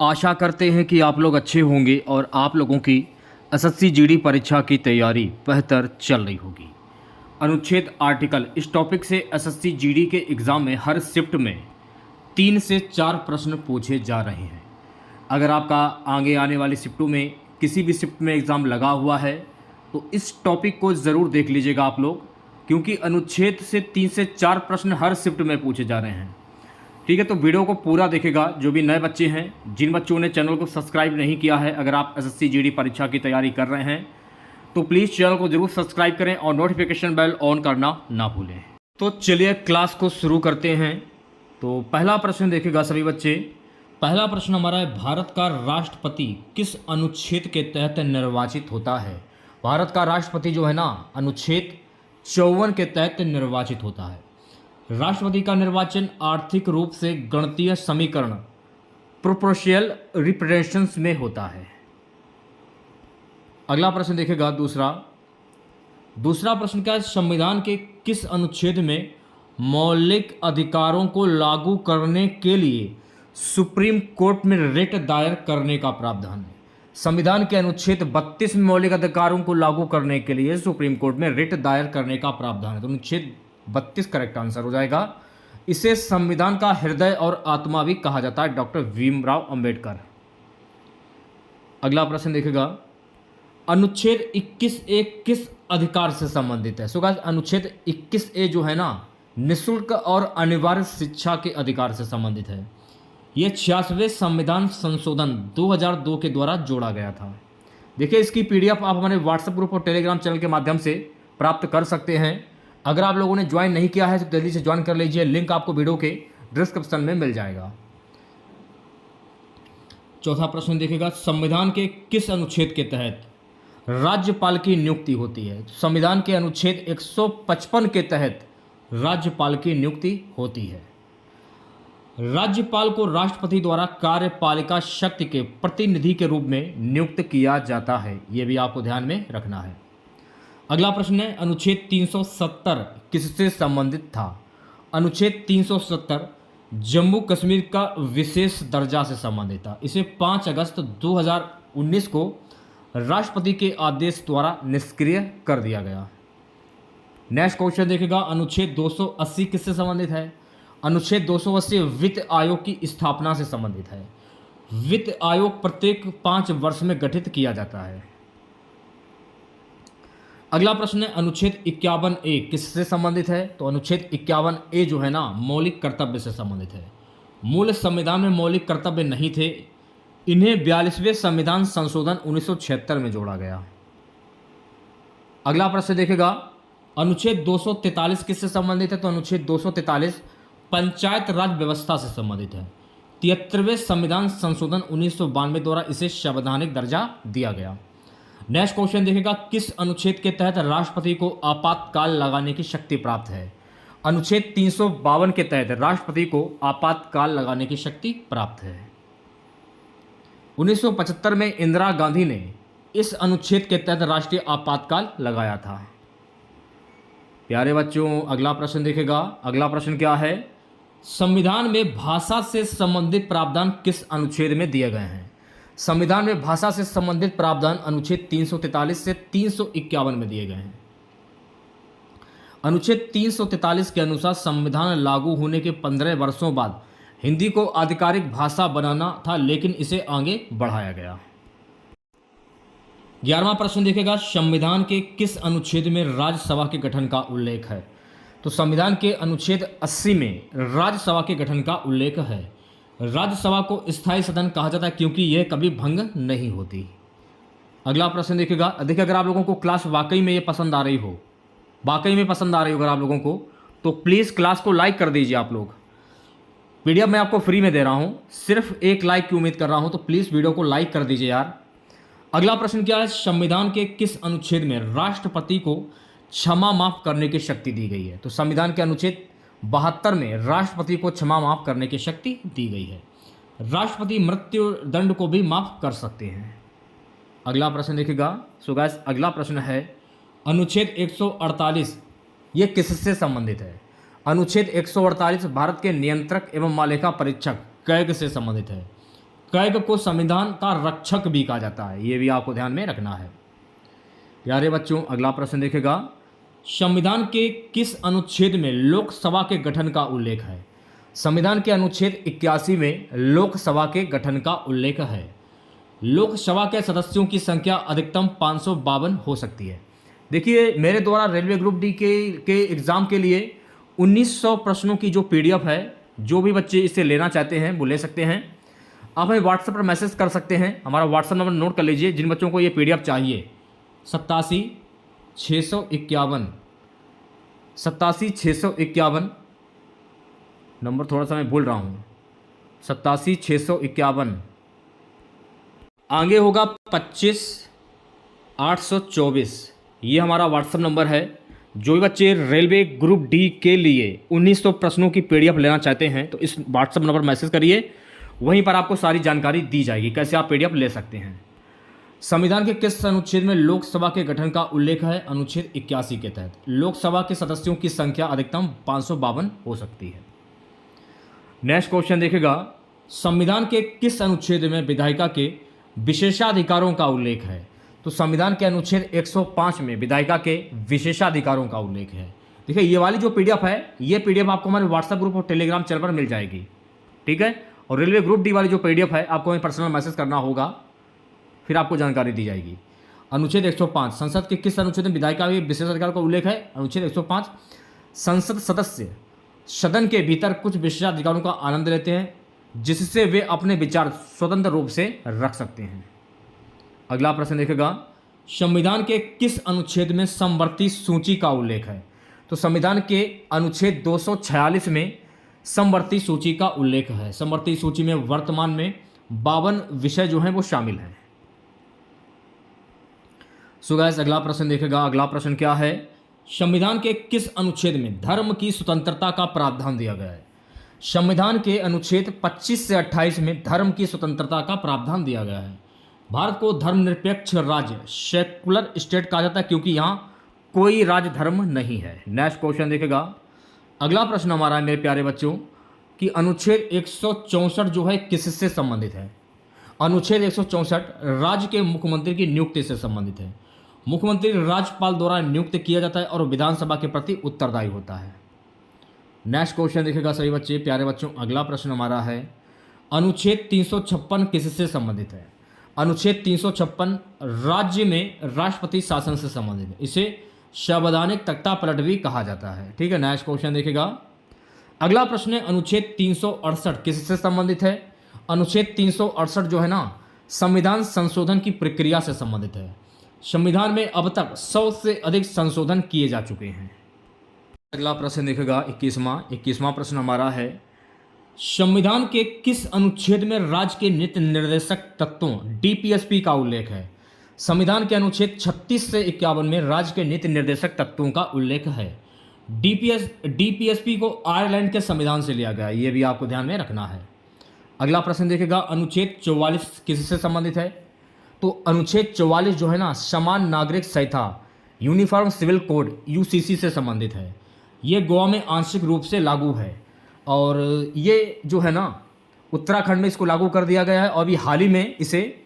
आशा करते हैं कि आप लोग अच्छे होंगे और आप लोगों की एसएससी जीडी परीक्षा की तैयारी बेहतर चल रही होगी। अनुच्छेद आर्टिकल इस टॉपिक से एसएससी जीडी के एग्ज़ाम में हर शिफ्ट में 3 से 4 प्रश्न पूछे जा रहे हैं। अगर आपका आगे आने वाली शिफ्टों में किसी भी शिफ्ट में एग्ज़ाम लगा हुआ है तो इस टॉपिक को ज़रूर देख लीजिएगा आप लोग, क्योंकि अनुच्छेद से 3 से 4 प्रश्न हर शिफ्ट में पूछे जा रहे हैं। ठीक है, तो वीडियो को पूरा देखेगा। जो भी नए बच्चे हैं, जिन बच्चों ने चैनल को सब्सक्राइब नहीं किया है, अगर आप एसएससी जीडी परीक्षा की तैयारी कर रहे हैं तो प्लीज़ चैनल को ज़रूर सब्सक्राइब करें और नोटिफिकेशन बेल ऑन करना ना भूलें। तो चलिए क्लास को शुरू करते हैं। तो पहला प्रश्न देखेगा सभी बच्चे। पहला प्रश्न हमारा है, भारत का राष्ट्रपति किस अनुच्छेद के तहत निर्वाचित होता है? भारत का राष्ट्रपति जो है ना, अनुच्छेद 54 के तहत निर्वाचित होता है। राष्ट्रपति का निर्वाचन आर्थिक रूप से गणितीय समीकरण प्रोपोर्शनल रिप्रेजेंटेशंस में होता है। अगला प्रश्न देखेगा दूसरा प्रश्न क्या है, संविधान के किस अनुच्छेद में मौलिक अधिकारों को लागू करने के लिए सुप्रीम कोर्ट में रिट दायर करने का प्रावधान है? संविधान के अनुच्छेद 32 में मौलिक अधिकारों को लागू करने के लिए सुप्रीम कोर्ट में रिट दायर करने का प्रावधान है। तो अनुच्छेद 32 करेक्ट आंसर हो जाएगा। इसे संविधान का हृदय और आत्मा भी कहा जाता है, डॉक्टर भीमराव अंबेडकर। अगला प्रश्न देखेगा, अनुच्छेद 21A किस अधिकार से संबंधित है? सो गाइस, अनुच्छेद 21A जो है ना, निःशुल्क और अनिवार्य शिक्षा के अधिकार से संबंधित है। यह 86वें संविधान संशोधन 2002 के द्वारा जोड़ा गया था। देखिए, इसकी पीडीएफ आप हमारे व्हाट्सएप ग्रुप और टेलीग्राम चैनल के माध्यम से प्राप्त कर सकते हैं। अगर आप लोगों ने ज्वाइन नहीं किया है तो जल्दी से ज्वाइन कर लीजिए, लिंक आपको वीडियो के डिस्क्रिप्शन में मिल जाएगा। चौथा प्रश्न देखेगा, संविधान के किस अनुच्छेद के तहत राज्यपाल की नियुक्ति होती है? संविधान के अनुच्छेद 155 के तहत राज्यपाल की नियुक्ति होती है। राज्यपाल को राष्ट्रपति द्वारा कार्यपालिका शक्ति के प्रतिनिधि के रूप में नियुक्त किया जाता है। यह भी आपको ध्यान में रखना है। अगला प्रश्न है, अनुच्छेद 370 किससे संबंधित था? अनुच्छेद 370 जम्मू कश्मीर का विशेष दर्जा से संबंधित था। इसे 5 अगस्त 2019 को राष्ट्रपति के आदेश द्वारा निष्क्रिय कर दिया गया। नेक्स्ट क्वेश्चन देखेगा, अनुच्छेद 280 किससे संबंधित है? अनुच्छेद 280 वित्त आयोग की स्थापना से संबंधित है। वित्त आयोग प्रत्येक 5 वर्ष में गठित किया जाता है। अगला प्रश्न है, अनुच्छेद 51A किससे संबंधित है? तो अनुच्छेद 51A जो है ना, मौलिक कर्तव्य से संबंधित है। मूल संविधान में मौलिक कर्तव्य नहीं थे, इन्हें 42वें संविधान संशोधन 1976 में जोड़ा गया। अगला प्रश्न देखेगा, अनुच्छेद 243 किससे संबंधित है? तो अनुच्छेद 243 पंचायत राज व्यवस्था से संबंधित है। 73वें संविधान संशोधन 1992 द्वारा इसे संवैधानिक दर्जा दिया गया। नेक्स्ट क्वेश्चन देखेगा, किस अनुच्छेद के तहत राष्ट्रपति को आपातकाल लगाने की शक्ति प्राप्त है? अनुच्छेद 352 के तहत राष्ट्रपति को आपातकाल लगाने की शक्ति प्राप्त है। 1975 में इंदिरा गांधी ने इस अनुच्छेद के तहत राष्ट्रीय आपातकाल लगाया था। प्यारे बच्चों, अगला प्रश्न देखेगा। अगला प्रश्न क्या है, संविधान में भाषा से संबंधित प्रावधान किस अनुच्छेद में दिए गए हैं? संविधान में भाषा से संबंधित प्रावधान अनुच्छेद 343 से 351 में दिए गए हैं। अनुच्छेद 343 के अनुसार संविधान लागू होने के 15 वर्षों बाद हिंदी को आधिकारिक भाषा बनाना था, लेकिन इसे आगे बढ़ाया गया। 11वां प्रश्न देखेगा, संविधान के किस अनुच्छेद में राज्यसभा के गठन का उल्लेख है? तो संविधान के अनुच्छेद 80 में राज्यसभा के गठन का उल्लेख है। राज्यसभा को स्थायी सदन कहा जाता है क्योंकि यह कभी भंग नहीं होती। अगला प्रश्न देखेगा। देखिए, अगर आप लोगों को क्लास वाकई में ये पसंद आ रही हो, अगर आप लोगों को, तो प्लीज़ क्लास को लाइक कर दीजिए। आप लोग, पीडीएफ मैं आपको फ्री में दे रहा हूँ, सिर्फ 1 लाइक की उम्मीद कर रहा हूँ, तो प्लीज़ वीडियो को लाइक कर दीजिए यार। अगला प्रश्न क्या है, संविधान के किस अनुच्छेद में राष्ट्रपति को क्षमा माफ करने की शक्ति दी गई है? तो संविधान के अनुच्छेद 72 में राष्ट्रपति को क्षमा माफ करने की शक्ति दी गई है। राष्ट्रपति मृत्यु दंड को भी माफ कर सकते हैं। अगला प्रश्न देखेगा। सो गाइस, अगला प्रश्न है, अनुच्छेद 148 ये किससे संबंधित है? अनुच्छेद 148 भारत के नियंत्रक एवं महालेखा परीक्षक कैग से संबंधित है। कैग को संविधान का रक्षक भी कहा जाता है, ये भी आपको ध्यान में रखना है। प्यारे बच्चों, अगला प्रश्न देखेगा, संविधान के किस अनुच्छेद में लोकसभा के गठन का उल्लेख है? संविधान के अनुच्छेद 81 में लोकसभा के गठन का उल्लेख है। लोकसभा के सदस्यों की संख्या अधिकतम 552 हो सकती है। देखिए, मेरे द्वारा रेलवे ग्रुप डी के एग्ज़ाम के लिए 1900 प्रश्नों की जो PDF है, जो भी बच्चे इसे लेना चाहते हैं वो ले सकते हैं। आप हमें व्हाट्सएप पर मैसेज कर सकते हैं। हमारा व्हाट्सएप नंबर नोट कर लीजिए, जिन बच्चों को ये PDF चाहिए। 87 651 नंबर थोड़ा सा मैं भूल रहा हूँ, 87 651। आगे होगा 25 824। ये हमारा व्हाट्सएप नंबर है। जो भी बच्चे रेलवे ग्रुप डी के लिए 1900 प्रश्नों की PDF लेना चाहते हैं तो इस व्हाट्सएप नंबर पर मैसेज करिए, वहीं पर आपको सारी जानकारी दी जाएगी कैसे आप PDF ले सकते हैं। संविधान के किस अनुच्छेद में लोकसभा के गठन का उल्लेख है? अनुच्छेद 81 के तहत लोकसभा के सदस्यों की संख्या अधिकतम 552 हो सकती है। नेक्स्ट क्वेश्चन देखेगा, संविधान के किस अनुच्छेद में विधायिका के विशेषाधिकारों का उल्लेख है? तो संविधान के अनुच्छेद 105 में विधायिका के विशेषाधिकारों का उल्लेख है। देखिए, ये वाली जो PDF है, ये PDF आपको हमारे व्हाट्सएप ग्रुप और टेलीग्राम चैनल पर मिल जाएगी, ठीक है। और रेलवे ग्रुप डी वाली जो PDF है, आपको हमें पर्सनल मैसेज करना होगा, फिर आपको जानकारी दी जाएगी। अनुच्छेद 105, संसद के किस अनुच्छेद में विधायिका के विशेषाधिकार का उल्लेख है? अनुच्छेद 105, संसद सदस्य सदन के भीतर कुछ विशेषाधिकारों का आनंद लेते हैं जिससे वे अपने विचार स्वतंत्र रूप से रख सकते हैं। अगला प्रश्न देखेगा, संविधान के किस अनुच्छेद में समवर्ती सूची का उल्लेख है? तो संविधान के अनुच्छेद 246 में समवर्ती सूची का उल्लेख है। समवर्ती सूची में वर्तमान में 52 विषय जो हैं वो शामिल हैं। सो गाइस, अगला प्रश्न देखेगा। अगला प्रश्न क्या है? संविधान के किस अनुच्छेद में धर्म की स्वतंत्रता का प्रावधान दिया गया है? संविधान के अनुच्छेद 25 से 28 में धर्म की स्वतंत्रता का प्रावधान दिया गया है। भारत को धर्मनिरपेक्ष राज्य सेकुलर स्टेट कहा जाता है क्योंकि यहाँ कोई राज्य धर्म नहीं है। नेक्स्ट क्वेश्चन देखेगा। अगला प्रश्न हमारा है मेरे प्यारे बच्चों कि अनुच्छेद 164 जो है किससे संबंधित है? अनुच्छेद 164 राज्य के मुख्यमंत्री की नियुक्ति से संबंधित है। मुख्यमंत्री राज्यपाल द्वारा नियुक्त किया जाता है और विधानसभा के प्रति उत्तरदायी होता है। नेक्स्ट क्वेश्चन देखेगा सभी बच्चे प्यारे बच्चों। अगला प्रश्न हमारा है अनुच्छेद 356 किससे संबंधित है? अनुच्छेद 356 राज्य में राष्ट्रपति शासन से संबंधित है। इसे संवैधानिक तख्ता पलट भी कहा जाता है। ठीक है, नेक्स्ट क्वेश्चन देखेगा। अगला प्रश्न है अनुच्छेद 368 किससे संबंधित है? अनुच्छेद 368 जो है ना, संविधान संशोधन की प्रक्रिया से संबंधित है। संविधान में अब तक 100 से अधिक संशोधन किए जा चुके हैं। अगला प्रश्न देखेगा 21वां प्रश्न हमारा है संविधान के किस अनुच्छेद में राज्य के नीति निर्देशक तत्वों DPSP का उल्लेख है? संविधान के अनुच्छेद 36 से 51 में राज्य के नीति निर्देशक तत्वों का उल्लेख है। DPSP को आयरलैंड के संविधान से लिया गया है, ये भी आपको ध्यान में रखना है। अगला प्रश्न देखेगा अनुच्छेद 44 किससे संबंधित है? तो अनुच्छेद 44 जो है ना, समान नागरिक संहिता यूनिफॉर्म सिविल कोड UCC से संबंधित है। ये गोवा में आंशिक रूप से लागू है और ये जो है ना उत्तराखंड में इसको लागू कर दिया गया है और अभी हाल ही में इसे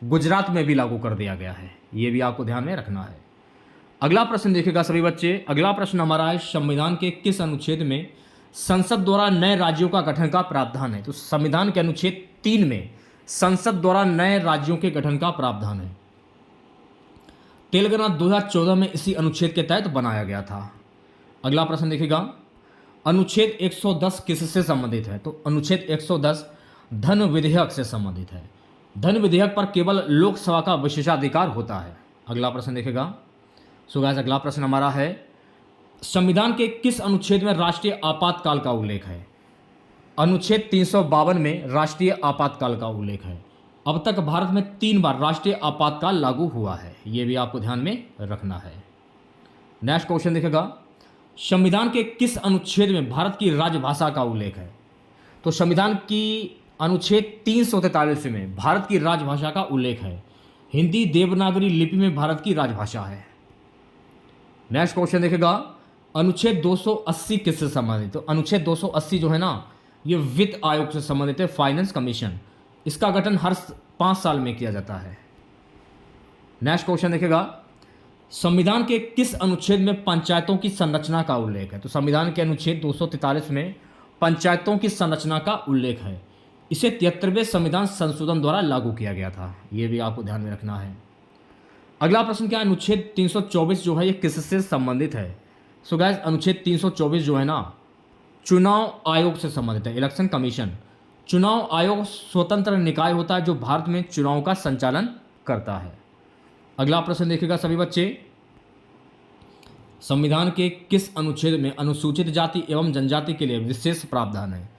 गुजरात में भी लागू कर दिया गया है, ये भी आपको ध्यान में रखना है। अगला प्रश्न देखेगा सभी बच्चे। अगला प्रश्न हमारा है संविधान के किस अनुच्छेद में संसद द्वारा नए राज्यों का गठन का प्रावधान है? तो संविधान के अनुच्छेद 3 में संसद द्वारा नए राज्यों के गठन का प्रावधान है। तेलंगाना 2014 में इसी अनुच्छेद के तहत बनाया गया था। अगला प्रश्न देखिएगा अनुच्छेद 110 किससे संबंधित है? तो अनुच्छेद 110 धन विधेयक से संबंधित है। धन विधेयक पर केवल लोकसभा का विशेषाधिकार होता है। अगला प्रश्न देखेगा। सो गाइस, अगला प्रश्न हमारा है संविधान के किस अनुच्छेद में राष्ट्रीय आपातकाल का उल्लेख है? अनुच्छेद 352 में राष्ट्रीय आपातकाल का उल्लेख है। अब तक भारत में 3 बार राष्ट्रीय आपातकाल लागू हुआ है, ये भी आपको ध्यान में रखना है। नेक्स्ट क्वेश्चन देखेगा संविधान के किस अनुच्छेद में भारत की राजभाषा का उल्लेख है? तो संविधान की अनुच्छेद 343 में भारत की राजभाषा का उल्लेख है। हिंदी देवनागरी लिपि में भारत की राजभाषा है। नेक्स्ट क्वेश्चन देखेगा अनुच्छेद 280 किससे संबंधित? तो अनुच्छेद 280 जो है ना, ये वित्त आयोग से संबंधित है, फाइनेंस कमीशन। इसका गठन हर 5 साल में किया जाता है। नेक्स्ट क्वेश्चन देखिएगा, संविधान के किस अनुच्छेद में पंचायतों की संरचना का उल्लेख है? तो संविधान के अनुच्छेद 243 में पंचायतों की संरचना का उल्लेख है। इसे 73वें संविधान संशोधन द्वारा लागू किया गया था। यह भी आपको ध्यान में रखना है। अगला प्रश्न क्या है, अनुच्छेद 324 जो है ये किससे संबंधित है? सो गाइस, अनुच्छेद 324 जो है ना चुनाव आयोग से संबंधित है, इलेक्शन कमीशन। चुनाव आयोग स्वतंत्र निकाय होता है जो भारत में चुनाव का संचालन करता है। अगला प्रश्न देखिएगा सभी बच्चे, संविधान के किस अनुच्छेद में अनुसूचित जाति एवं जनजाति के लिए विशेष प्रावधान है?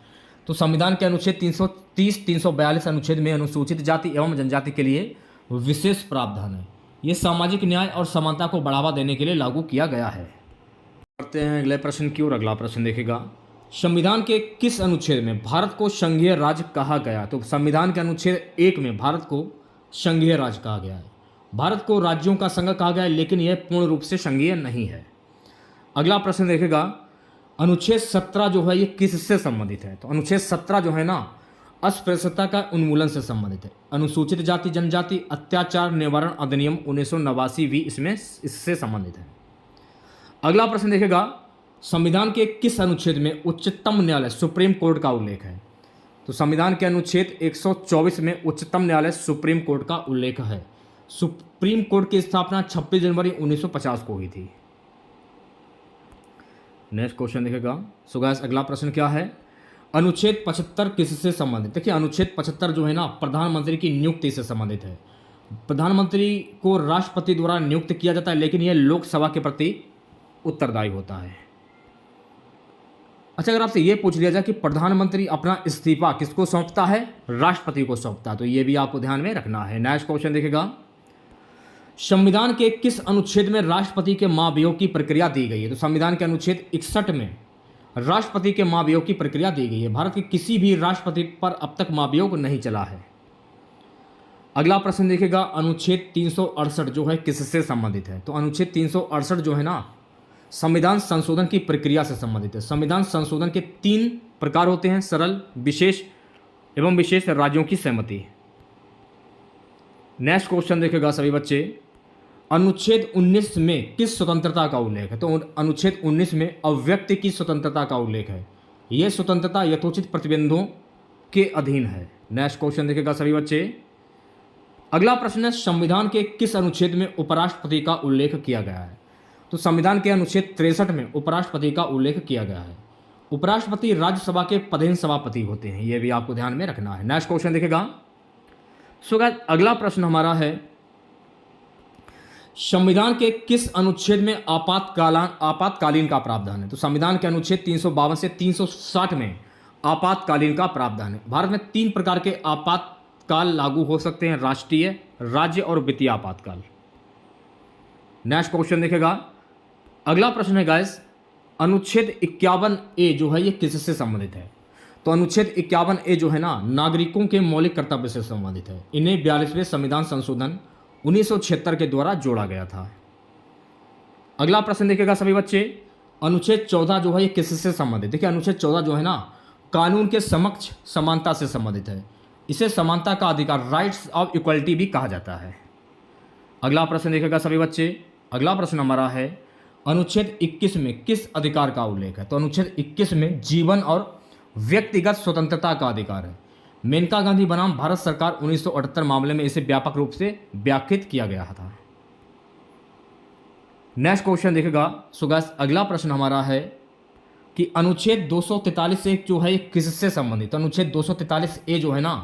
तो संविधान के अनुच्छेद 330, 342 अनुच्छेद में अनुसूचित जाति एवं जनजाति के लिए विशेष प्रावधान है। ये सामाजिक न्याय और समानता को बढ़ावा देने के लिए लागू किया गया है। करते हैं अगले प्रश्न की ओर। अगला प्रश्न देखेगा, संविधान के किस अनुच्छेद में भारत को संघीय राज्य कहा गया? तो संविधान के अनुच्छेद 1 में भारत को संघीय राज्य कहा गया है। भारत को राज्यों का संघ कहा गया है, लेकिन यह पूर्ण रूप से संघीय नहीं है। अगला प्रश्न देखेगा, अनुच्छेद 17 जो है ये किससे संबंधित है? तो अनुच्छेद 17 जो है ना अस्पृश्यता का उन्मूलन से संबंधित है। अनुसूचित जाति जनजाति अत्याचार निवारण अधिनियम 1989 भी इससे संबंधित है। अगला प्रश्न देखेगा, संविधान के किस अनुच्छेद में उच्चतम न्यायालय सुप्रीम कोर्ट का उल्लेख है? तो संविधान के अनुच्छेद 124 में उच्चतम न्यायालय सुप्रीम कोर्ट का उल्लेख है। सुप्रीम कोर्ट की स्थापना 26 जनवरी 1950 को हुई थी। नेक्स्ट क्वेश्चन देखेगा, सो गाइस अगला प्रश्न क्या है, अनुच्छेद 75 किससे संबंधित? देखिए अनुच्छेद 75 जो है ना प्रधानमंत्री की नियुक्ति से संबंधित है। प्रधानमंत्री को राष्ट्रपति द्वारा नियुक्त किया जाता है, लेकिन यह लोकसभा के प्रति उत्तरदायी होता है। अच्छा, अगर आपसे यह पूछ लिया जाए कि प्रधानमंत्री अपना इस्तीफा किसको सौंपता है? राष्ट्रपति को सौंपता है, तो यह भी आपको ध्यान में रखना है। नेक्स्ट क्वेश्चन देखेगा, संविधान के किस अनुच्छेद में राष्ट्रपति के महाभियोग की प्रक्रिया दी गई है? तो संविधान के अनुच्छेद 61 में राष्ट्रपति के महाभियोग की प्रक्रिया दी गई है। भारत के किसी भी राष्ट्रपति पर अब तक महाभियोग नहीं चला है। अगला प्रश्न देखेगा, अनुच्छेद 368 जो है किससे संबंधित है? तो अनुच्छेद 368 जो है ना संविधान संशोधन की प्रक्रिया से संबंधित है। संविधान संशोधन के 3 प्रकार होते हैं, सरल, विशेष एवं विशेष राज्यों की सहमति। नेक्स्ट क्वेश्चन देखेगा सभी बच्चे, अनुच्छेद 19 में किस स्वतंत्रता का उल्लेख है? तो अनुच्छेद 19 में अभिव्यक्ति की स्वतंत्रता का उल्लेख है। यह स्वतंत्रता यथोचित प्रतिबंधों के अधीन है। नेक्स्ट क्वेश्चन देखेगा सभी बच्चे, अगला प्रश्न है, संविधान के किस अनुच्छेद में उपराष्ट्रपति का उल्लेख किया गया है? तो संविधान के अनुच्छेद 63 में उपराष्ट्रपति का उल्लेख किया गया है। उपराष्ट्रपति राज्यसभा के पदेन सभापति होते हैं, यह भी आपको ध्यान में रखना है। नेक्स्ट क्वेश्चन देखेगा, सो गाइस अगला प्रश्न हमारा है, संविधान के किस अनुच्छेद में आपातकालीन का प्रावधान है? तो संविधान के अनुच्छेद 352 से 360 में आपातकालीन का प्रावधान है। भारत में 3 प्रकार के आपातकाल लागू हो सकते हैं, राष्ट्रीय, राज्य और वित्तीय आपातकाल। नेक्स्ट क्वेश्चन देखेगा, अगला प्रश्न है गाइस, अनुच्छेद 51A जो है ये किससे संबंधित है? तो अनुच्छेद 51A जो है ना नागरिकों के मौलिक कर्तव्य से संबंधित है। इन्हें 42वें संविधान संशोधन 1976 के द्वारा जोड़ा गया था। अगला प्रश्न देखिएगा सभी बच्चे, अनुच्छेद 14 जो है ये किससे संबंधित? देखिए अनुच्छेद 14 जो है ना कानून के समक्ष समानता से संबंधित है। इसे समानता का अधिकार, राइट्स ऑफ इक्वलिटी भी कहा जाता है। अगला प्रश्न देखिएगा सभी बच्चे, अगला प्रश्न हमारा है, अनुच्छेद 21 में किस अधिकार का उल्लेख है? तो अनुच्छेद 21 में जीवन और व्यक्तिगत स्वतंत्रता का अधिकार है। मेनका गांधी बनाम भारत सरकार 1978 मामले में इसे व्यापक रूप से व्याख्यात किया गया था। नेक्स्ट क्वेश्चन देखेगा, सो गाइस अगला प्रश्न हमारा है कि अनुच्छेद 243 जो है किससे संबंधित? अनुच्छेद 243A जो है ना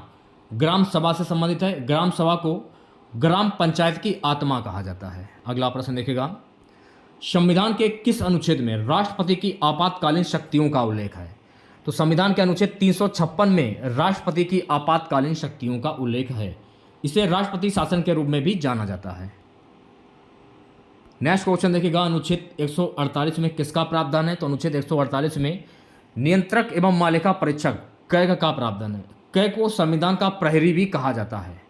ग्राम सभा से संबंधित है। ग्राम सभा को ग्राम पंचायत की आत्मा कहा जाता है। अगला प्रश्न देखेगा, संविधान के किस अनुच्छेद में राष्ट्रपति की आपातकालीन शक्तियों का उल्लेख है? तो संविधान के अनुच्छेद 356 में राष्ट्रपति की आपातकालीन शक्तियों का उल्लेख है। इसे राष्ट्रपति शासन के रूप में भी जाना जाता है। नेक्स्ट क्वेश्चन देखिएगा, अनुच्छेद 148 में किसका प्रावधान है? तो अनुच्छेद 148 में नियंत्रक एवं मालिका परीक्षक कैग का प्रावधान है। कैग को संविधान का प्रहरी भी कहा जाता है।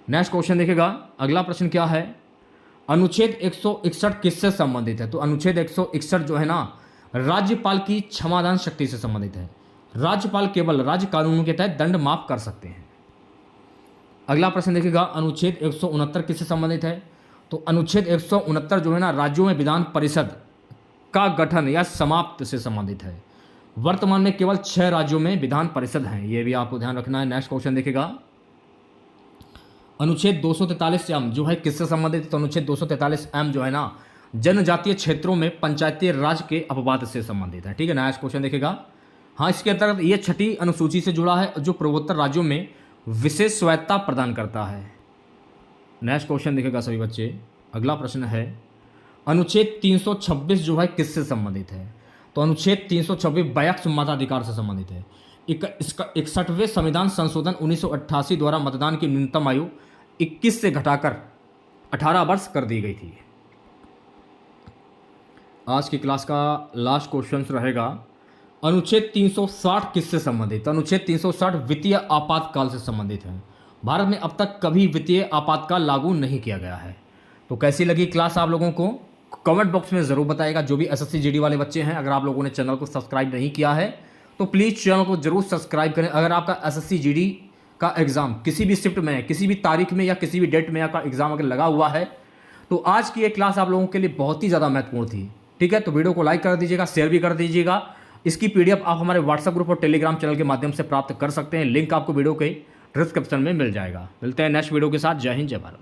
नेक्स्ट क्वेश्चन देखिएगा, अगला प्रश्न क्या है, अनुच्छेद 161 किससे संबंधित है? तो अनुच्छेद 161 जो है ना राज्यपाल की क्षमादान शक्ति से संबंधित है। राज्यपाल केवल राज्य कानूनों के तहत दंड माफ कर सकते हैं। अगला प्रश्न देखिएगा, अनुच्छेद 169 किससे संबंधित है? तो अनुच्छेद 169 जो है ना, राज्यों में विधान परिषद का गठन या समाप्त से संबंधित है। वर्तमान में केवल 6 राज्यों में विधान परिषद हैं, ये भी आपको ध्यान रखना है। नेक्स्ट क्वेश्चन देखिएगा, अनुच्छेद 243M जो है किससे संबंधित है? तो अनुच्छेद 243M जो है ना, जनजातीय क्षेत्रों में पंचायती राज के अपवाद से संबंधित है। ठीक है, नेक्स्ट क्वेश्चन देखिएगा। हाँ, इसके अंतर्गत ये 6ठी अनुसूची से जुड़ा है जो पूर्वोत्तर राज्यों में विशेष स्वायत्तता प्रदान करता है। नेक्स्ट क्वेश्चन देखिएगा सभी बच्चे। अगला प्रश्न है, अनुच्छेद 326 जो है किससे संबंधित है? तो अनुच्छेद 326 वयस्क मताधिकार से संबंधित है। इसका 61वें संविधान संशोधन 1988 द्वारा मतदान की न्यूनतम आयु 21 से घटाकर 18 वर्ष कर दी गई थी। आज की क्लास का लास्ट क्वेश्चन रहेगा, अनुच्छेद 360 किससे संबंधित? अनुच्छेद 360 वित्तीय आपातकाल से संबंधित है। भारत में अब तक कभी वित्तीय आपातकाल लागू नहीं किया गया है। तो कैसी लगी क्लास आप लोगों को? कमेंट बॉक्स में ज़रूर बताइएगा। जो भी एसएससी जीडी वाले बच्चे हैं, अगर आप लोगों ने चैनल को सब्सक्राइब नहीं किया है तो प्लीज़ चैनल को जरूर सब्सक्राइब करें। अगर आपका एसएससी जीडी का एग्ज़ाम किसी भी शिफ्ट में, किसी भी तारीख में या किसी भी डेट में आपका एग्ज़ाम अगर लगा हुआ है तो आज की ये क्लास आप लोगों के लिए बहुत ही ज़्यादा महत्वपूर्ण थी। ठीक है, तो वीडियो को लाइक कर दीजिएगा, शेयर भी कर दीजिएगा। इसकी पीडीएफ आप हमारे व्हाट्सएप ग्रुप और टेलीग्राम चैनल के माध्यम से प्राप्त कर सकते हैं। लिंक आपको वीडियो के डिस्क्रिप्शन में मिल जाएगा। मिलते हैं नेक्स्ट वीडियो के साथ। जय हिंद, जय भारत।